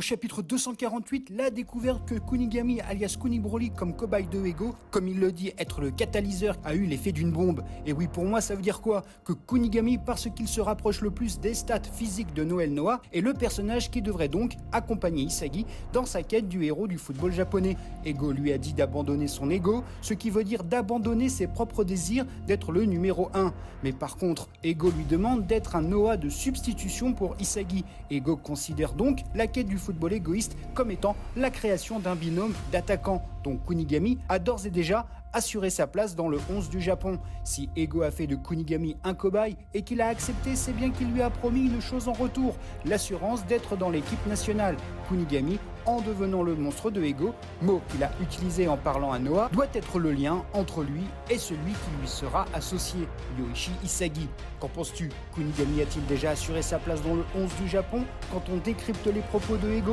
Au chapitre 248, la découverte que Kunigami alias Kuni Broly comme cobaye de Ego, comme il le dit être le catalyseur, a eu l'effet d'une bombe. Et oui, pour moi ça veut dire quoi? Que Kunigami, parce qu'il se rapproche le plus des stats physiques de Noël Noah, est le personnage qui devrait donc accompagner Isagi dans sa quête du héros du football japonais. Ego lui a dit d'abandonner son ego, ce qui veut dire d'abandonner ses propres désirs d'être le numéro 1. Mais par contre, Ego lui demande d'être un Noah de substitution pour Isagi. Ego considère donc la quête du football égoïste comme étant la création d'un binôme d'attaquants, dont Kunigami a d'ores et déjà assuré sa place dans le 11 du Japon. Si Ego a fait de Kunigami un cobaye et qu'il a accepté, c'est bien qu'il lui a promis une chose en retour, l'assurance d'être dans l'équipe nationale. Kunigami, en devenant le monstre de Ego, mot qu'il a utilisé en parlant à Noah, doit être le lien entre lui et celui qui lui sera associé, Yoichi Isagi. Qu'en penses-tu? Kunigami a-t-il déjà assuré sa place dans le 11 du Japon quand on décrypte les propos de Ego?